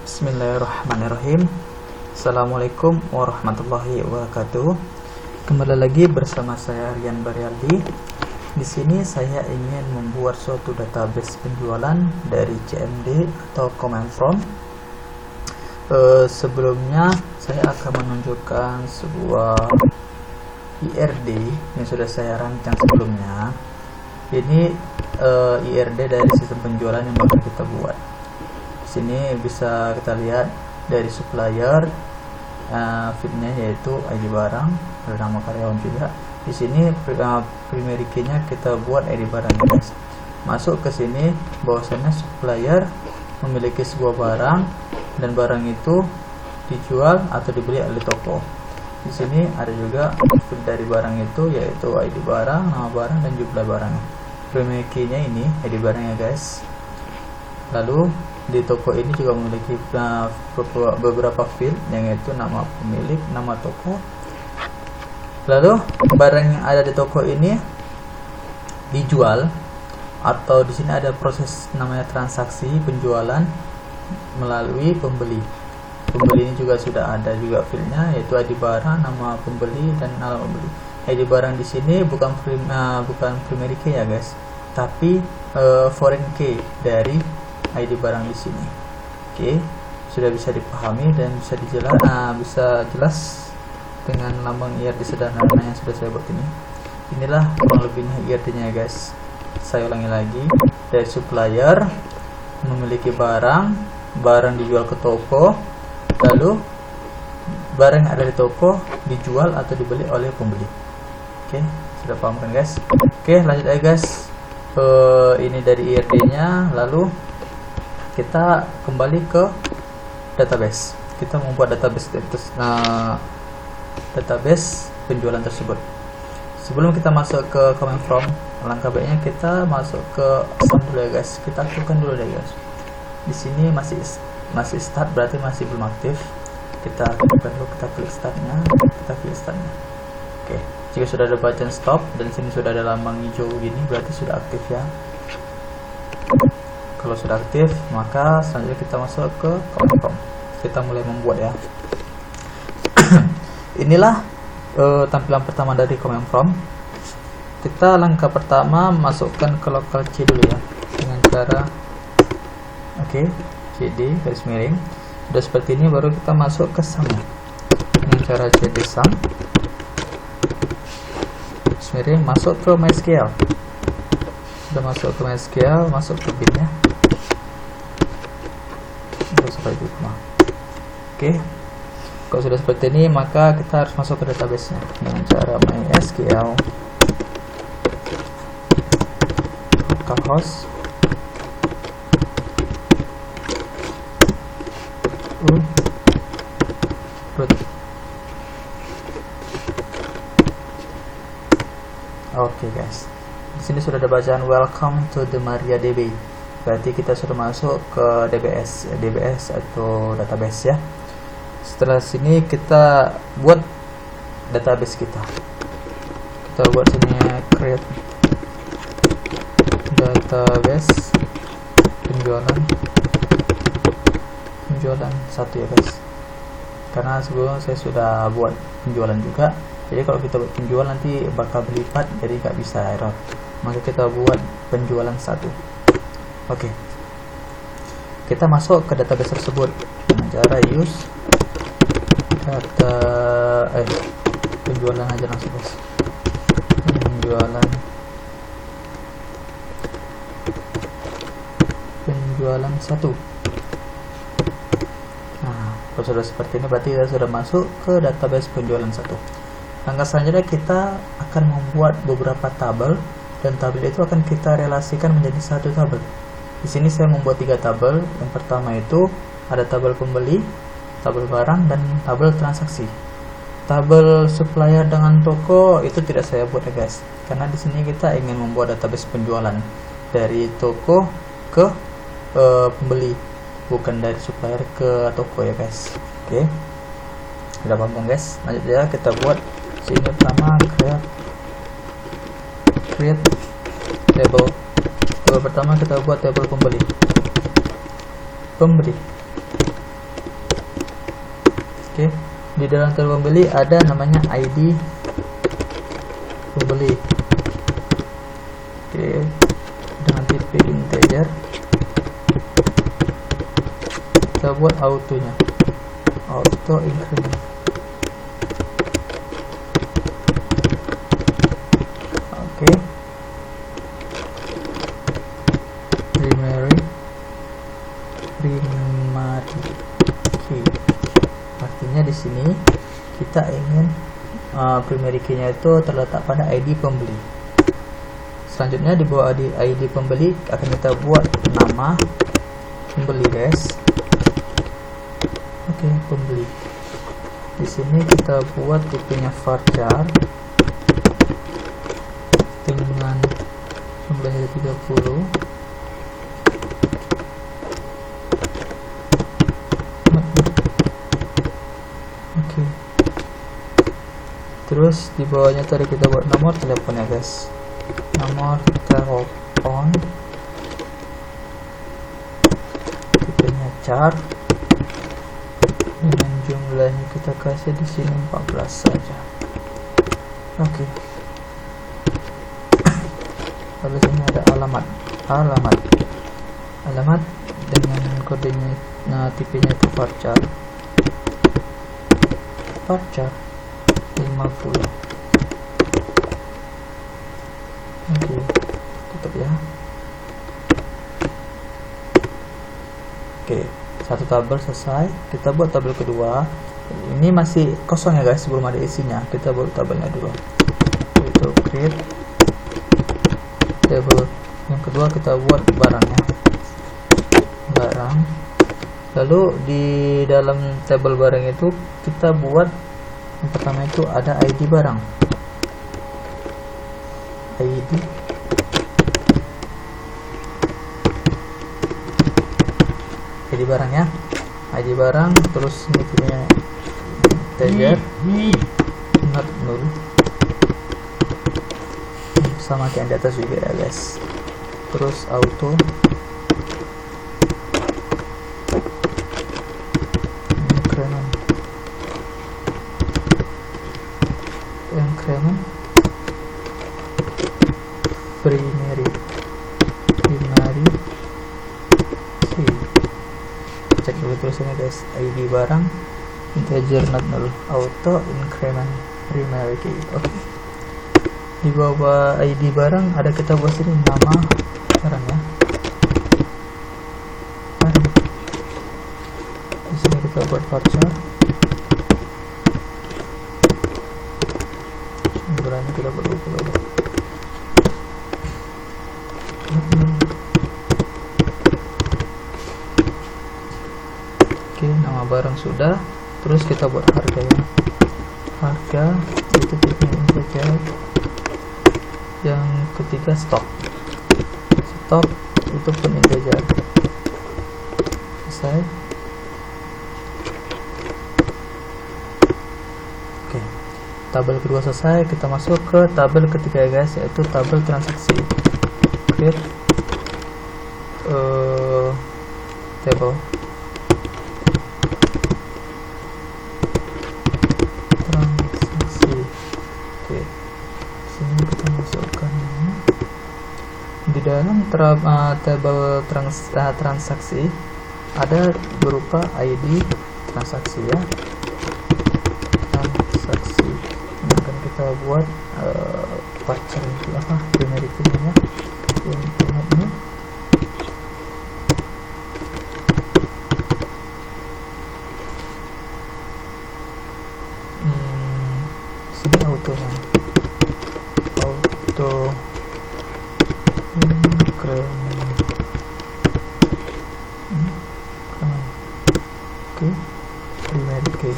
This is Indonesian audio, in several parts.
Bismillahirrahmanirrahim. Assalamualaikum warahmatullahi wabarakatuh. Kembali lagi bersama saya Rian Baryaldi. Di sini saya ingin membuat suatu database penjualan dari CMD atau Command From. Sebelumnya saya akan menunjukkan sebuah IRD yang sudah saya rancang sebelumnya. Ini IRD dari sistem penjualan yang bakal kita buat. Di sini bisa kita lihat dari supplier, feednya yaitu ID barang, ada nama karyawan juga. Di sini primary key-nya kita buat ID barang, guys. Masuk ke sini, bahwasannya supplier memiliki sebuah barang dan barang itu dijual atau dibeli oleh toko. Di sini ada juga feed dari barang itu yaitu ID barang, nama barang dan jumlah barang. Primary key-nya ini ID barangnya, guys. Lalu di toko ini juga memiliki beberapa field yang yaitu nama pemilik, nama toko. Lalu barang yang ada di toko ini dijual atau di sini ada proses namanya transaksi penjualan melalui pembeli. Pembeli ini juga sudah ada juga fieldnya yaitu ID barang, nama pembeli dan nama pembeli. ID barang di sini bukan primary key ya, guys, tapi foreign key dari ID barang di sini. Oke, sudah bisa dipahami dan bisa jelas dengan lambang IRD sederhana yang sudah saya buat ini. Inilah kurang lebihnya IRD-nya, guys. Saya ulangi lagi. Dari supplier memiliki barang dijual ke toko, lalu barang yang ada di toko dijual atau dibeli oleh pembeli. Oke, sudah paham kan, guys? Oke, lanjut aja, guys. Ini dari IRD-nya. Lalu kita kembali ke database. Kita membuat database penjualan tersebut. Sebelum kita masuk ke Command From, langkah baiknya kita masuk ke sum dulu ya, guys. Kita aktifkan dulu deh, guys. Di sini masih start, berarti masih belum aktif. Kita aktifkan dulu, kita klik startnya. Oke, jika sudah ada button stop dan sini sudah ada lambang hijau gini, berarti sudah aktif ya. Kalau sudah aktif, maka selanjutnya kita masuk ke Command From. Kita mulai membuat ya. Inilah tampilan pertama dari Command From. Kita langkah pertama masukkan ke local C dulu ya, dengan cara CD garis miring. Sudah seperti ini, baru kita masuk ke sum dengan cara CD sum garis miring, masuk ke MySQL. Sudah masuk ke MySQL, masuk ke bin ya. Oke, kalau sudah seperti ini, maka kita harus masuk ke database-nya dengan cara MySQL localhost root. Oke, guys, di sini sudah ada bacaan welcome to the MariaDB. Berarti kita sudah masuk ke DBS atau database ya. Setelah sini kita buat database kita. Kita buat sini create database penjualan satu ya, guys. Karena sebelumnya saya sudah buat penjualan juga. Jadi kalau kita buat penjual nanti bakal berlipat, jadi nggak bisa error. Maka kita buat penjualan satu. Oke, kita masuk ke database tersebut dengan cara use penjualan aja langsung, guys. Penjualan satu. Nah, kalau sudah seperti ini, berarti kita sudah masuk ke database penjualan satu. Langkah selanjutnya kita akan membuat beberapa tabel, dan tabel itu akan kita relasikan menjadi satu tabel. Di sini saya membuat 3 tabel. Yang pertama itu ada tabel pembeli, tabel barang, dan tabel transaksi. Tabel supplier dengan toko itu tidak saya buat ya, guys, karena di sini kita ingin membuat database penjualan dari toko ke pembeli, bukan dari supplier ke toko ya, guys. Oke, sudah paham, guys? Lanjut ya, kita buat sini pertama create table. Pertama kita buat tabel pembeli. Oke, di dalam tabel pembeli ada namanya ID pembeli. Oke, dengan tipe integer kita buat autonya, auto increment. Oke, primary key, artinya di sini kita ingin primary key-nya itu terletak pada ID pembeli. Selanjutnya di bawah ID pembeli akan kita buat nama pembeli, guys. Oke, pembeli. Di sini kita buat tipenya varchar dengan jumlahnya 30. Oke. Terus di bawahnya tadi kita buat nomor teleponnya, guys. Nomor telepon, tipenya char, dengan jumlahnya kita kasih di sini 14 saja. Oke. Lalu sini ada alamat dengan kodenya, tipenya itu varchar 50. Oke, tutup ya. Oke, satu tabel selesai. Kita buat tabel kedua. Ini masih kosong ya, guys, belum ada isinya. Kita buat tabelnya dulu, yaitu create table. Yang kedua kita buat barangnya, barang. Lalu di dalam tabel barang itu kita buat yang pertama itu ada ID barang, ID barangnya, ID barang. Terus ini punya integer not null, sama kayak yang di atas juga ya, guys. Terus auto increment primary key. Cek dulu tulisannya, guys. ID barang integer not null, auto increment primary key. Oke. Di bawah ID barang ada kita buat sini nama barang ya. Di sini kita buat varchar. Barangnya kita buat 20. Oke, nama barang sudah. Terus kita buat harganya. Harga itu tipenya integer. Yang ketiga stok itu pun integer. Selesai. Oke, tabel kedua selesai. Kita masuk ke tabel ketiga ya, guys, yaitu tabel transaksi. Create table transaksi. Oke, sini kita masukkan di dalam tabel transaksi ada berupa ID transaksi ya, transaksi. Ini akan kita buat varchar itu apa, primary key-nya ini. Sini autonya, auto increment. Oke, primary key,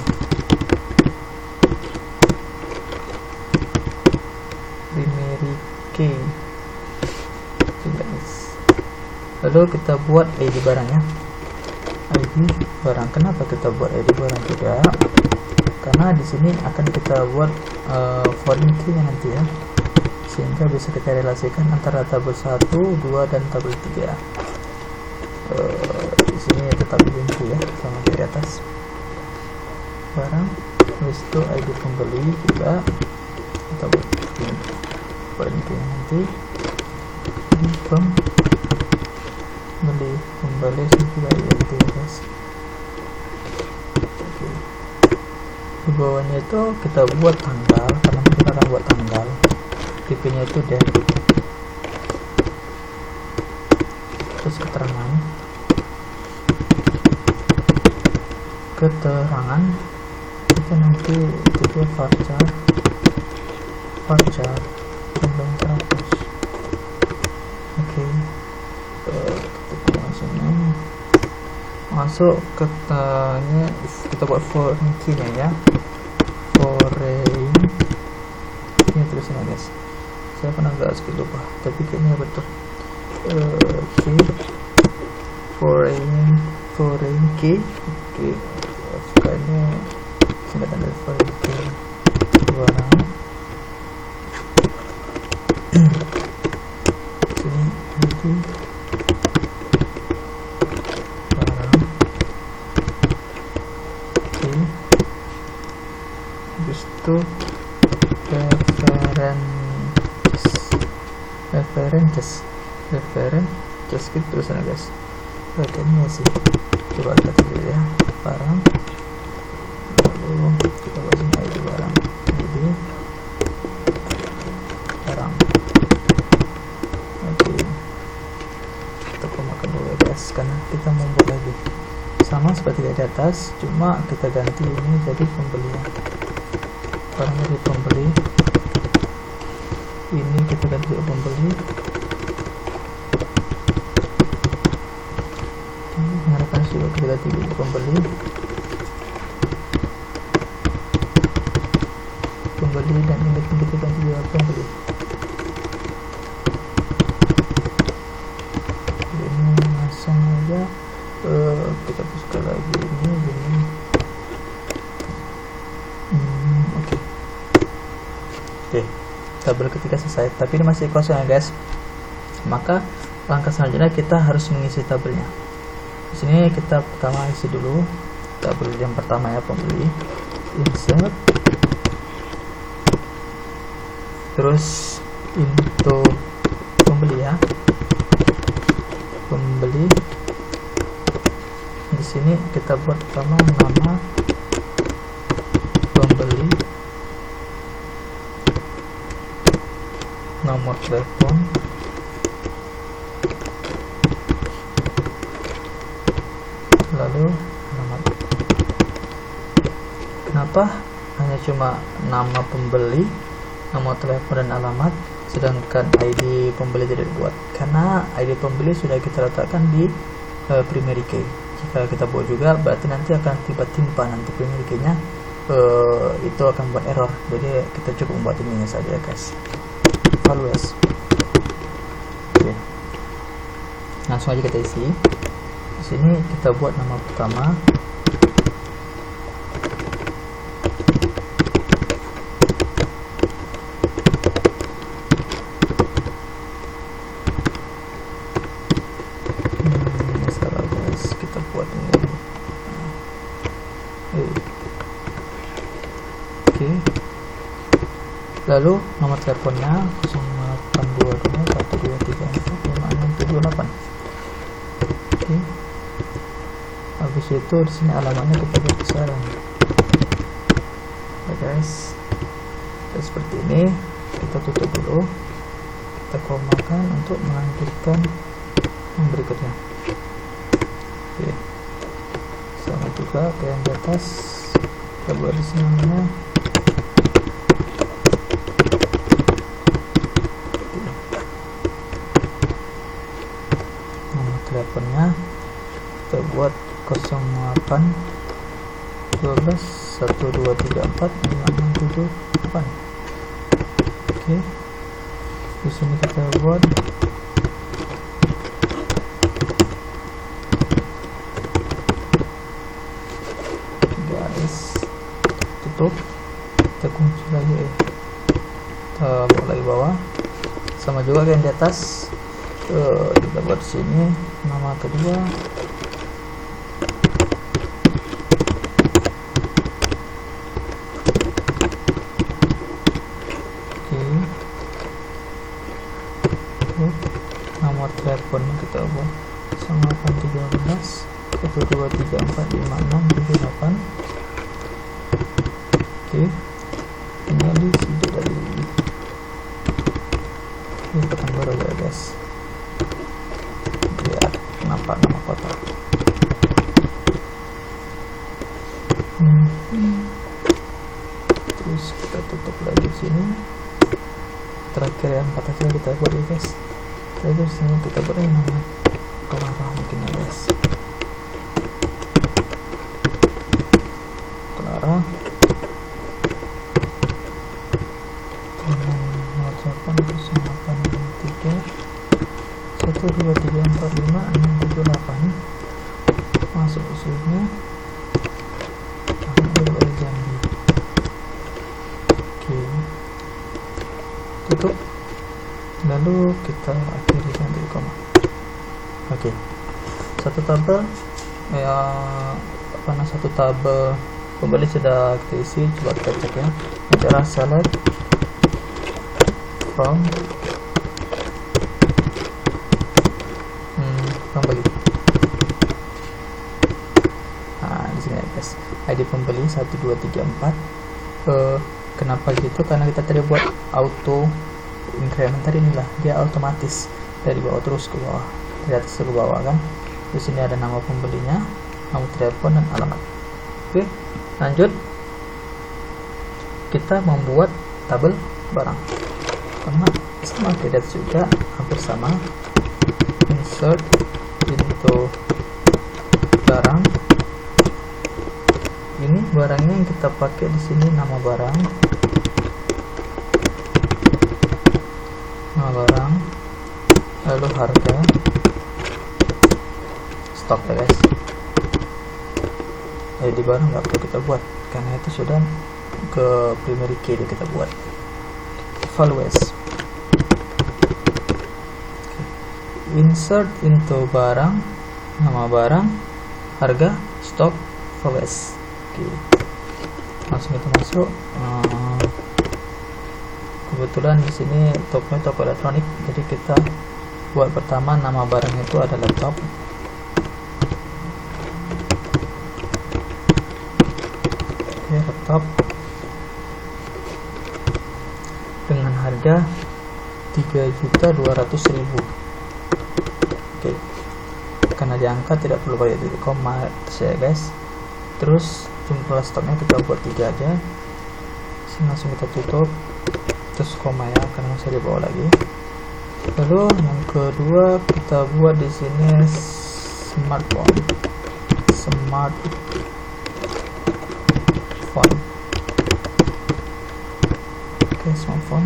lalu kita buat ID barangnya. ID barang, kenapa kita buat ID barang juga? Karena di sini akan kita buat foreign key nanti ya, sehingga bisa kita relasikan antara tabel 1, 2 dan tabel 3. Di sini tetap buntu ya, sama di atas. barang, habis itu ID pembeli juga kita buat ini nanti di pembeli juga IRD guys. Oke. Di bawahnya itu kita buat tanggal, karena kita akan buat tanggal. Tipenya itu date. Terus keterangan itu nanti tipe varchar 1900. Oke. Kita masuk ke tanya, kita buat foreign key nya ya, foreign ini tulisannya guys, saya pernah nggak sedikit lupa tapi kayaknya betul. Oke, foreign key. Oke, ini singkatan dari foreign key barang. Sini itu barang. Oke, habis itu references gitu tulisannya guys. Kayaknya sih, coba kita tulis ya, barang, lalu kita buat sini ID barang, ID barang. Oke, kita komakan dulu ya guys, karena kita mau buat lagi sama seperti di atas, cuma kita ganti ini jadi pembeli. Barangnya di pembeli, ini kita ganti jadi pembeli. Juga kita ganti jadi pembeli dan ini kita ganti juga pembeli. Ini langsung aja kita buka lagi ini gini. Oke, tabel ketiga selesai, tapi ini masih kosong ya guys, maka langkah selanjutnya kita harus mengisi tabelnya. Di sini kita pertama isi dulu tabel yang pertama ya, pembeli, insert, terus into pembeli ya, pembeli. Di sini kita buat pertama nama pembeli, nomor telepon, lalu alamat. Kenapa hanya cuma nama pembeli, nomor telepon dan alamat, sedangkan ID pembeli tidak dibuat? Karena ID pembeli sudah kita letakkan di primary key. Jika kita buat juga berarti nanti akan timpa nanti primary key nya, itu akan buat error. Jadi kita cukup membuat ini saja guys. Values. Oke, langsung aja kita isi. Di sini kita buat nama pertama, salah guys, kita buat ini. Oke, lalu nomor teleponnya 082212345678. Oke. Habis itu di sini alamatnya kita buat besaran ya guys. Dan seperti ini kita tutup dulu, kita komakan untuk melanjutkan yang berikutnya. Oke, sama juga kayak yang di atas, kita buat di sini namanya. Nomor teleponnya kita buat 081212345678. Oke, di sini kita buat guys, tutup, kita kunci lagi, kita buat lagi bawah, sama juga kayak yang di atas. Kita buat sini nama kedua, teleponnya kita buat 0813 123456778. Oke, ini sudah dari ini tekan baru ya guys, biar nampak nama kota. Terus kita tutup lagi sini. Terakhir yang kata kita buat ya guys. Terus sini kita beri nama Clara mungkin ya guys. Clara dengan 0883 123456778 masuk usulnya dari Jambi. Oke, tutup, lalu kita akhiri nanti koma. Oke, satu tabel satu tabel pembeli sudah kita isi. Coba kita cek ya, cara select from pembeli. Nah, di sini ya guys, ID pembeli 1234. Kenapa gitu? Karena kita tadi buat auto increment tadi, inilah dia otomatis dari bawah terus ke bawah, dari atas ke bawah kan. Di sini ada nama pembelinya, nomor telepon dan alamat. Oke, lanjut kita membuat tabel barang. Karena sama tidak juga hampir sama. Insert into barang. Ini barangnya yang kita pakai di sini, nama barang, lalu harga, stok ya guys. Di barang nggak perlu kita buat karena itu sudah ke primary key kita buat. Values. Insert into barang, nama barang, harga, stok, values. Oke, langsung kita masuk. Kebetulan di sini topnya toko elektronik, jadi kita buat pertama nama barang itu ada laptop. Oke, laptop dengan harga 3.200.000. Oke, karena diangkat tidak perlu pakai titik koma ya guys. Terus jumlah stoknya kita buat 3 aja. Sini langsung kita tutup, terus koma ya karena masih di bawah lagi. Lalu yang kedua kita buat di sini smartphone. Oke, smartphone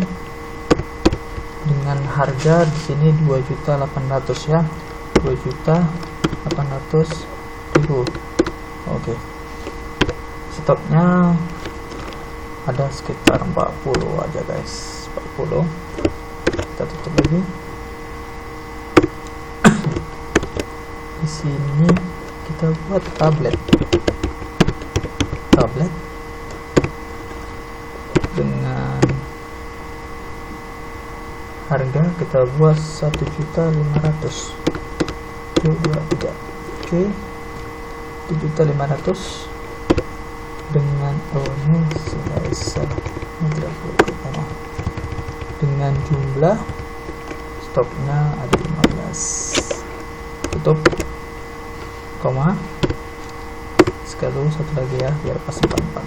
dengan harga di sini 2.800.000 ya, 2.800.000. Oke, stoknya ada sekitar 40 aja guys, 40. Kita tutup lagi. Di sini kita buat tablet dengan harga kita buat 1.500.000. 2, 3. Oke, 7.500.000 dengan ini tidak perlu koma. Dengan jumlah stoknya ada 15. Tutup koma. Sekali satu lagi ya biar pas 44.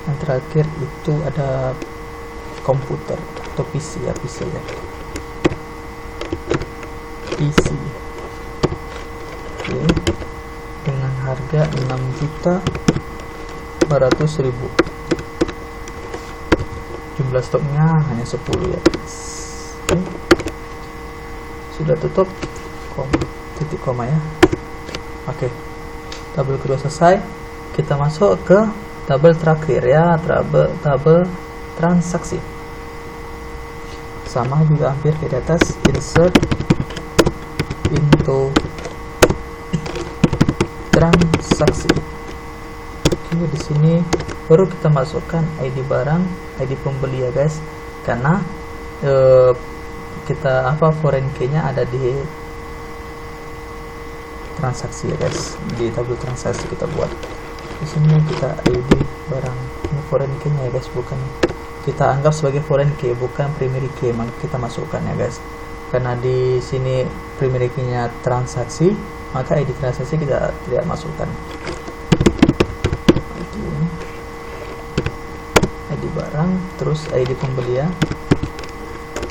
Yang terakhir itu ada komputer atau PC ya, PC. Oke, dengan harga 6.200.000. Jumlah stoknya hanya 10 ya guys. Oke, sudah tutup titik koma ya. Oke, tabel kedua selesai. Kita masuk ke tabel terakhir ya, tabel transaksi. Sama juga hampir di atas, insert into transaksi. Oke, di sini baru kita masukkan ID barang, ID pembeli ya guys. Karena kita foreign key nya ada di transaksi ya guys, di tabel transaksi kita buat. Di sini kita ID barang, ini foreign key nya ya guys, bukan kita anggap sebagai foreign key, bukan primary key, maka kita masukkan ya guys. Karena di sini primary key nya transaksi, maka ID transaksi kita tidak masukkan. ID barang, terus ID pembeli ya,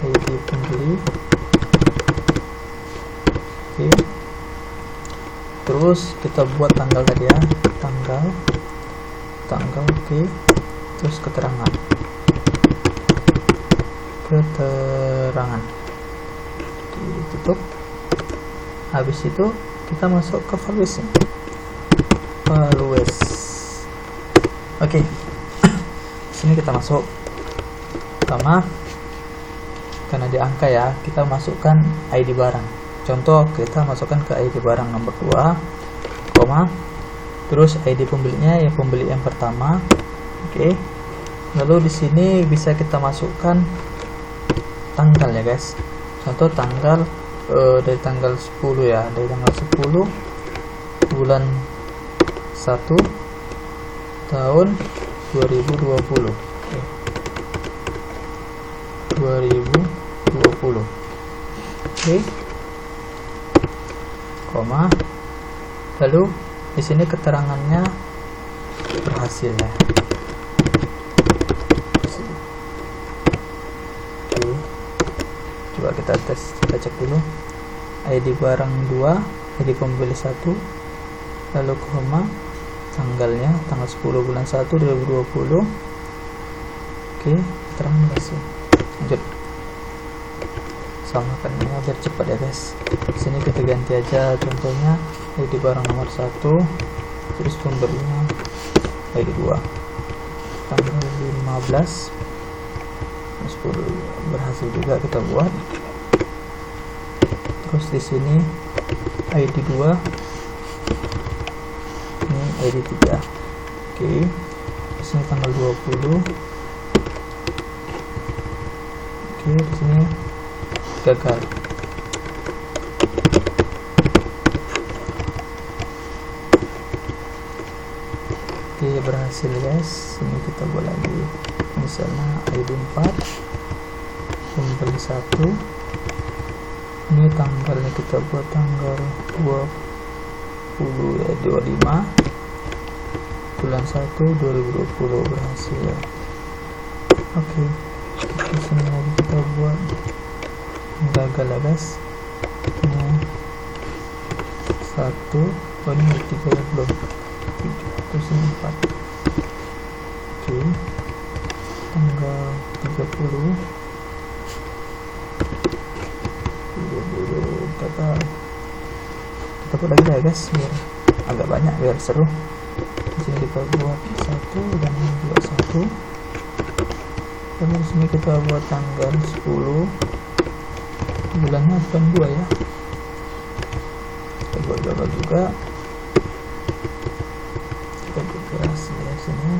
ID pembeli. Oke. Terus kita buat tanggal tadi ya, tanggal oke. Terus keterangan ditutup. Habis itu kita masuk ke values. Oke. Sini kita masuk pertama, karena di angka ya, kita masukkan ID barang. Contoh, kita masukkan ke ID barang nomor 2, koma, terus ID pembelinya ya pembeli yang pertama. Oke. Lalu di sini bisa kita masukkan tanggal ya guys. Contoh tanggal dari tanggal 10 ya, dari tanggal 10 bulan 1 tahun 2020. Oke. 2020. Oke. Koma, lalu di sini keterangannya berhasil ya. Oke. Coba kita tes, kita cek dulu. ID barang 2, ID pembeli 1, lalu koma, tanggalnya tanggal 10 bulan 1 2020. Oke, keterangan berhasil. Lanjut. Samakan ini biar cepat ya guys. Sini kita ganti aja, contohnya ID barang nomor 1, terus pembelinya ID 2, tanggal 15 10 berhasil juga kita buat. Terus di sini ID 2, ini ID 3. Oke, di sini tanggal 20. Oke, di sini gagal. Oke, berhasil guys. Ini kita buat lagi, misalnya ID 4, pembeli 1. Ini tanggalnya kita buat tanggal 20 ya, 25 bulan 1 2020 berhasil ya. Oke, di sini lagi kita buat gagal ya guys. Ini 1, oh ini 3 ya, belum 7, terus ini 4. Oke, tanggal 30 kita buat lagi ya guys, biar agak banyak, biar seru. Di sini kita buat 1 dan 21. Dan di sini kita buat tanggal 10 bulannya bukan 2 ya, kita buat double juga. Kita buat hasil ya, sini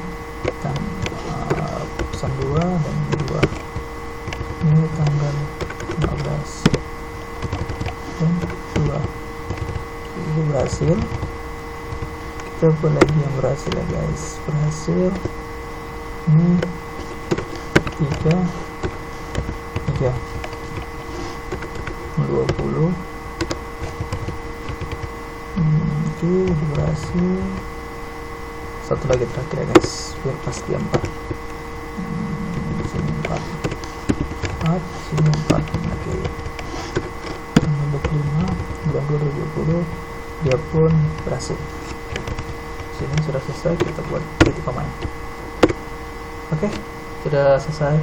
pesan 2 dan 2. Ini tanggal 15 dan 2. Ini berhasil. Kita buat lagi yang berhasil ya guys, berhasil. Ini 3 20. Oke, berhasil. Satu lagi terakhir ya guys, biar pasti 4. Di sini 4, di sini 4. Oke, tanggal 25 bulan 2020 dia pun berhasil. Sini sudah selesai, kita buat titik komanya. Oke, sudah selesai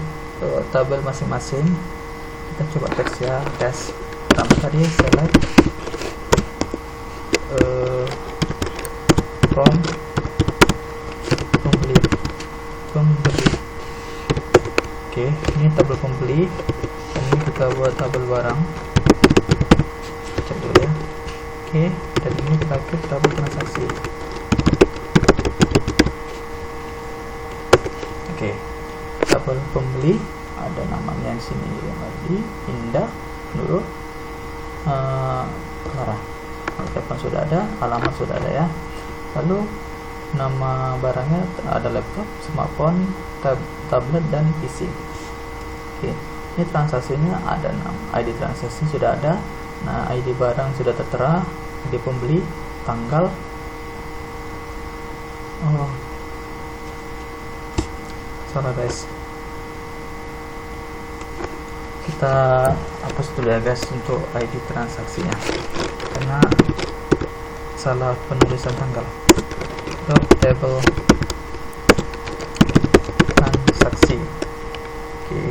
tabel masing-masing. Kita coba teks ya, tes. Pertama tadi select from pembeli. Oke, ini tabel pembeli. Ini kita buat tabel barang. Cek dulu ya. Oke, dan ini terakhir tabel transaksi. Oke, tabel pembeli ada namanya di sini lagi, Indah Nurul Clara. Telepon sudah ada, alamat sudah ada ya. Lalu nama barangnya ada laptop, smartphone, tablet dan PC. Oke, ini transaksinya ada, ID transaksi sudah ada. Nah, ID barang sudah tertera, ID pembeli, tanggal. Salah guys, kita hapus dulu ya guys untuk ID transaksinya karena salah penulisan tanggal. Table transaksi. Oke.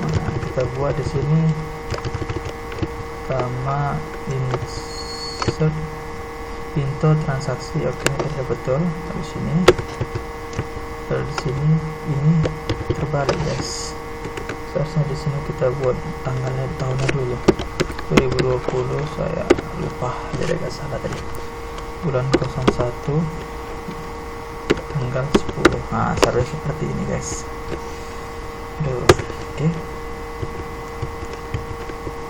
Nah, kita buat di sini pertama insert pintu transaksi. Oke, ini sudah betul. Di sini, di sini ini terbalik guys. Seharusnya di sini kita buat tanggalnya tahunnya dulu. 2020 saya lupa, jadi agak salah tadi. Bulan 01 tanggal 10. Nah, seharusnya seperti ini guys. Oke.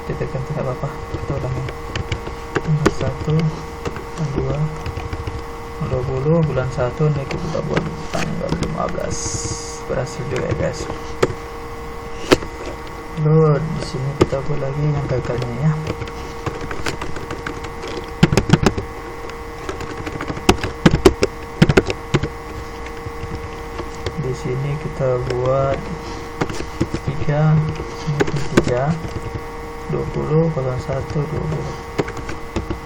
Kita ganti tidak apa-apa. Kita ulangi. Tanggal 1 2 20 bulan 1 ini kita buat tanggal 15. Berhasil juga ya guys. Lalu di sini kita buat lagi yang gagalnya ya. Di sini kita buat 3 20 01 20.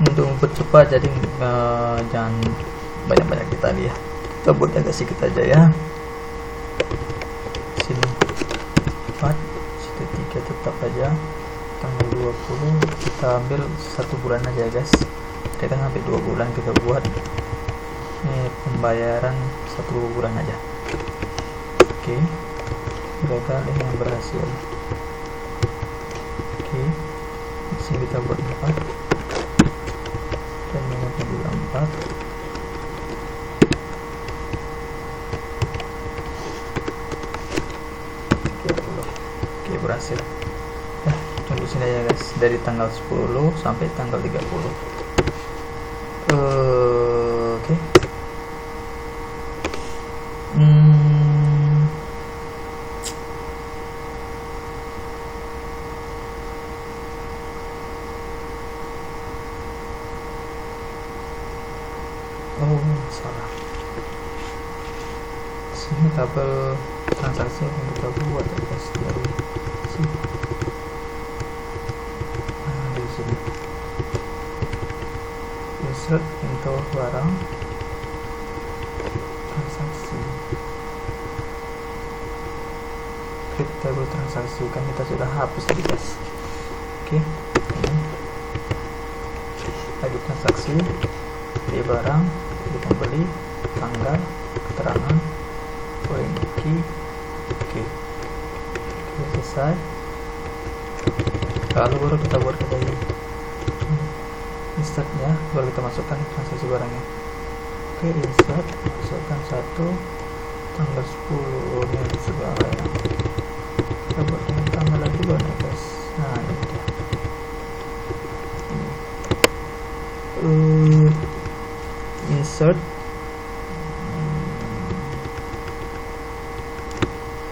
Untuk mempercepat jadi jangan banyak-banyak kita lihat. Kita buat agak sedikit aja ya. Sini 4, situ 3 tetap aja. Tanggal 20 kita ambil 1 bulan aja guys. Kita kan sampai 2 bulan kita buat. Ini pembayaran 1 bulan aja. Oke. Gagal, ini yang berhasil. Oke. Di sini kita buat 4. Dan nomornya juga 4. Oke, berhasil. Tunggu sini ya guys, dari tanggal 10 sampai tanggal 30. Oke. Salah. Sini tabel transaksi yang kita buat ya guys, dari sini. Nah, di sini insert into barang transaksi, klik tabel transaksi, kan kita sudah hapus tadi guys. Oke, ID transaksi, pilih barang, pilih pembeli, tanggal, keterangan, foreign key. Oke, selesai. Lalu baru kita buat lagi insertnya, baru kita masukkan transaksi barangnya. Oke, insert, masukkan 1 tanggal 10. Ini segala ya, kita buat dengan tanggal lagi dulu nih guys. Nah, ini dia. Insert.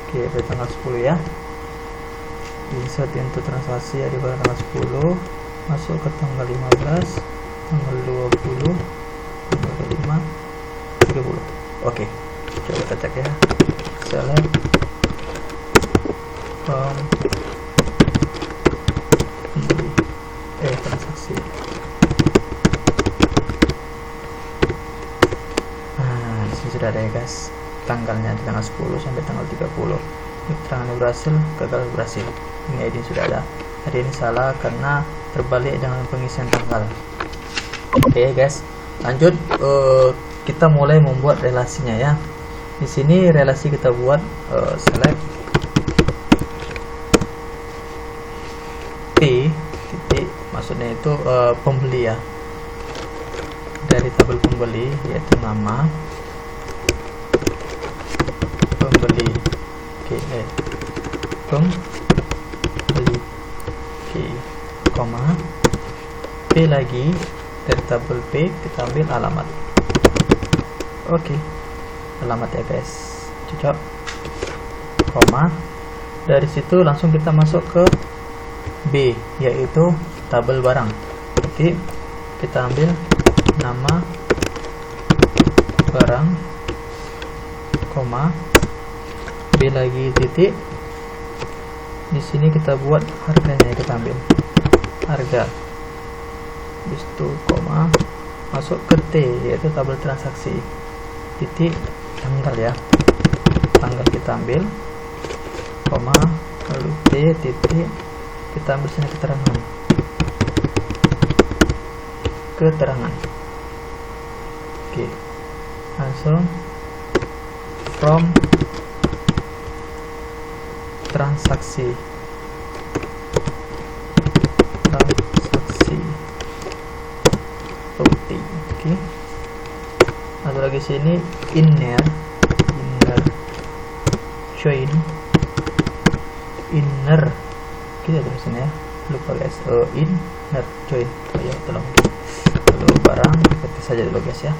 Oke, dari tanggal 10 ya. Insert into transaksi ya, di tanggal 10 masuk ke tanggal 15, tanggal 20, tanggal 5, 30. Oke, coba kita cek ya. Select from transaksi. Nah, disini sudah ada ya guys, tanggalnya di tanggal 10 sampai tanggal 30. Ini keterangannya berhasil, gagal berhasil. Ini ID sudah ada. Tadi ini salah karena terbalik dengan pengisian tanggal. Oke guys, lanjut. Kita mulai membuat relasinya ya. Di sini relasi kita buat select P titik, maksudnya itu pembeli ya. Dari tabel pembeli yaitu nama, pembeli. Oke, pembeli. Oke, koma P lagi, dari tabel P kita ambil alamat. Oke, alamat ya guys, cocok. Koma, dari situ langsung kita masuk ke B, yaitu tabel barang. Jadi kita ambil nama barang, koma B lagi titik. Di sini kita buat harganya, kita ambil harga. Habis itu koma masuk ke T, yaitu tabel transaksi. Titik tanggal ya, tanggal kita ambil, koma lalu T titik, kita ambil sini keterangan. Oke, langsung from transaksi routing. Oke, lalu lagi sini inner join inner. Kita tulis sini ya, lupa guys, inner join. Oh ya, tolong. Lalu barang ketik saja dulu guys ya,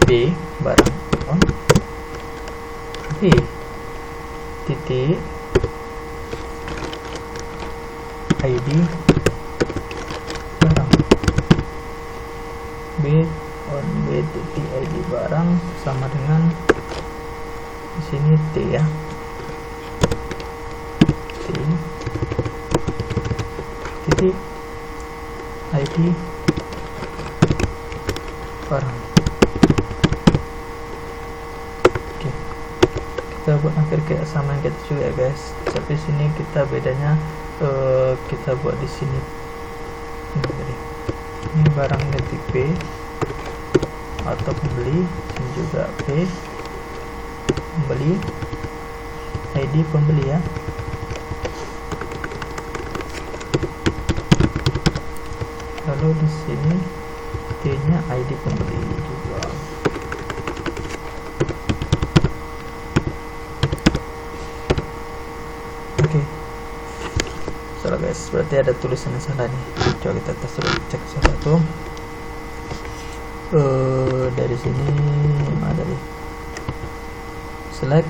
B barang on B titik ID barang, B on B titik ID barang sama dengan di sini T ya, T titik ID barang. Oke, kita buat hampir kayak sama yang kita juga ya guys, tapi sini kita bedanya kita buat di sini ini barang titik P atau pembeli, ini juga P pembeli, ID pembeli ya. Lalu di sini T-nya ID pembeli juga. Oke, salah guys, berarti ada tulisan yang salah nih. Coba kita tes dulu, cek satu-satu. Dari sini mana tadi? Select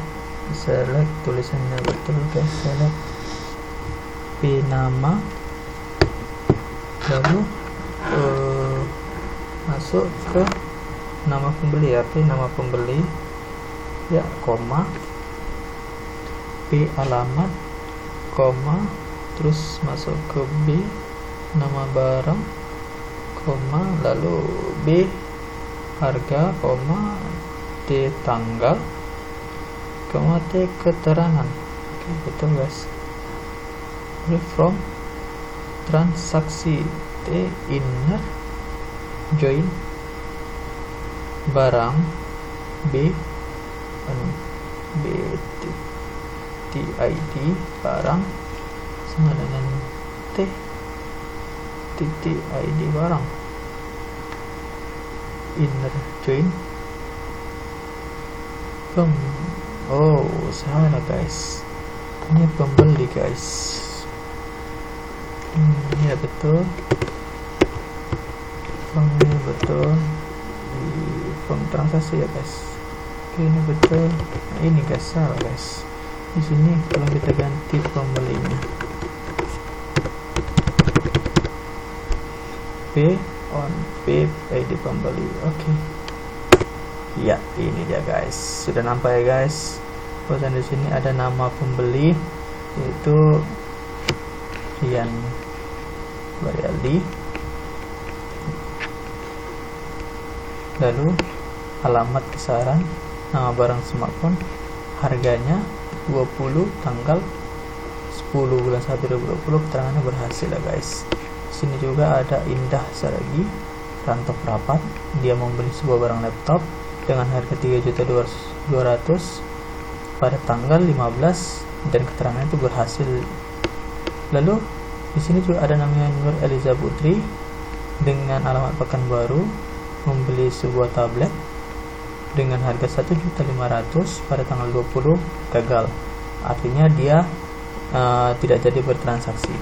tulisannya betul guys. Select P nama, lalu masuk ke nama pembeli ya, P nama pembeli ya, koma P alamat, koma terus masuk ke B nama barang, koma lalu B harga, koma T tanggal, koma T keterangan. Oke, betul guys. From transaksi T inner join barang B TID barang sama dengan T titik ID barang inner join oh salah guys, ini pembeli guys. Ya betul, formnya betul di form transaksi ya guys. Oke, ini betul. Nah, ini guys salah guys, di sini kalau kita ganti pembelinya P on P ID pembeli. Oke, ya ini dia guys, sudah nampak ya guys. Bosan di sini ada nama pembeli yaitu Rian Baryaldi, lalu alamat kisaran, nama barang smartphone, harganya 20 tanggal 10 bulan 1 2020, keterangannya berhasil ya guys. Sini juga ada Indah Saragi Rantop Rapat, dia membeli sebuah barang laptop dengan harga 3.200.000 pada tanggal 15 dan keterangannya itu berhasil. Lalu di sini juga ada namanya Nur Eliza Putri dengan alamat Pekanbaru, membeli sebuah tablet dengan harga 1.500.000 pada tanggal 20 gagal, artinya dia tidak jadi bertransaksi.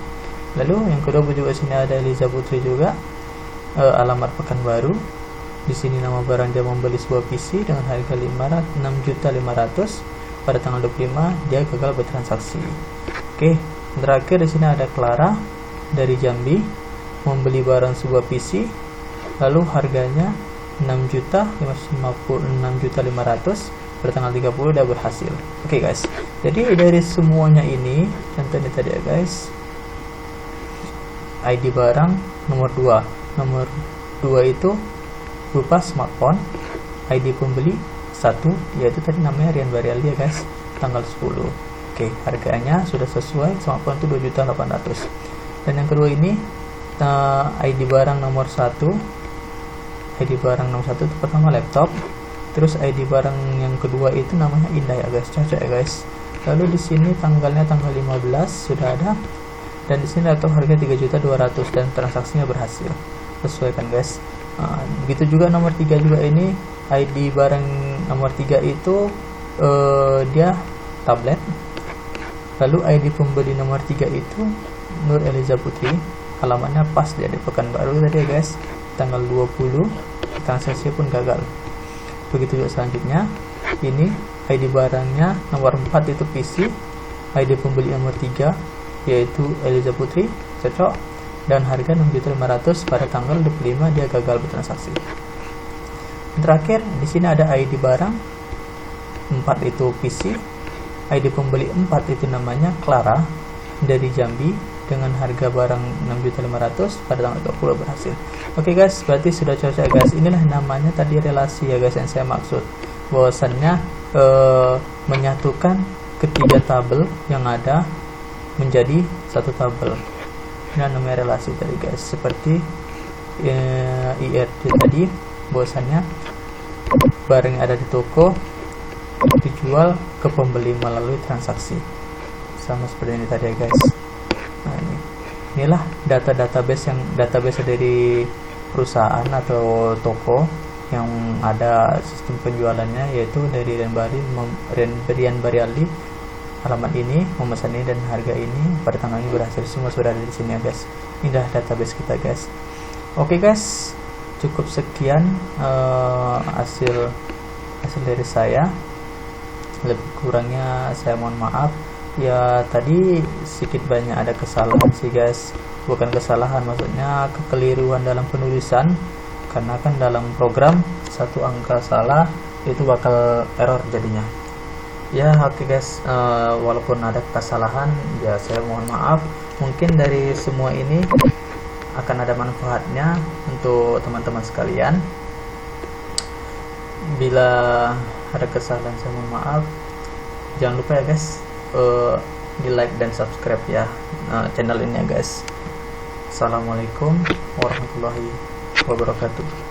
Lalu yang kedua juga sini ada Eliza Putri juga, alamat Pekanbaru. Di sini nama barang dia membeli sebuah PC dengan harga 6.500.000 pada tanggal 25 dia gagal bertransaksi. Oke, terakhir di sini ada Clara dari Jambi membeli barang sebuah PC, lalu harganya 6.500.000 pada tanggal 30 udah berhasil. Oke guys, jadi dari semuanya ini contohnya tadi ya guys, ID barang nomor 2 itu berupa smartphone, ID pembeli 1 yaitu tadi namanya Rian Barialdi ya guys, tanggal 10. Oke, harganya sudah sesuai, smartphone itu 2.800.000. Dan yang kedua ini ID barang nomor 1, ID barang nomor 1 itu pertama laptop, terus ID barang yang kedua itu namanya Indah ya guys, cocok ya guys. Lalu di sini tanggalnya tanggal 15 sudah ada, dan di sini laptop harga 3.200.000 dan transaksinya berhasil, sesuai kan guys. Begitu juga nomor 3 juga ini, ID barang nomor 3 itu dia tablet, lalu ID pembeli nomor 3 itu Nur Eliza Putri, alamatnya pas dia di Pekanbaru tadi ya guys, tanggal 20, transaksi pun gagal. Begitu juga selanjutnya, ini ID barangnya nomor 4 itu PC, ID pembeli nomor 3 yaitu Eliza Putri, cocok, dan harga 6.500.000 pada tanggal 25 dia gagal bertransaksi. Terakhir di sini ada ID barang 4 itu PC, ID pembeli 4 itu namanya Clara dari Jambi dengan harga barang 6.500.000 pada tanggal 20 berhasil. Oke guys, berarti sudah cocok guys. Inilah namanya tadi relasi ya guys yang saya maksud, bahwasannya menyatukan ketiga tabel yang ada menjadi satu tabel. Ini namanya relasi tadi guys, seperti IRD tadi, bahwasannya barang yang ada di toko dijual ke pembeli melalui transaksi, sama seperti ini tadi ya guys. Nah inilah database dari perusahaan atau toko yang ada sistem penjualannya, yaitu dari Rian Barialdi, alamat ini, memesan ini, dan harga ini pada tanggal ini berhasil. Semua sudah ada di sini ya guys. Ini adalah database kita guys. Oke guys, cukup sekian hasil dari saya. Lebih kurangnya saya mohon maaf ya, tadi sedikit banyak ada kesalahan sih guys. Bukan kesalahan, maksudnya kekeliruan dalam penulisan, karena kan dalam program satu angka salah itu bakal error jadinya ya. Oke guys, walaupun ada kesalahan ya saya mohon maaf. Mungkin dari semua ini akan ada manfaatnya untuk teman-teman sekalian. Bila ada kesalahan saya mohon maaf. Jangan lupa ya guys, di like dan subscribe ya channel ini ya guys. Assalamualaikum warahmatullahi wabarakatuh.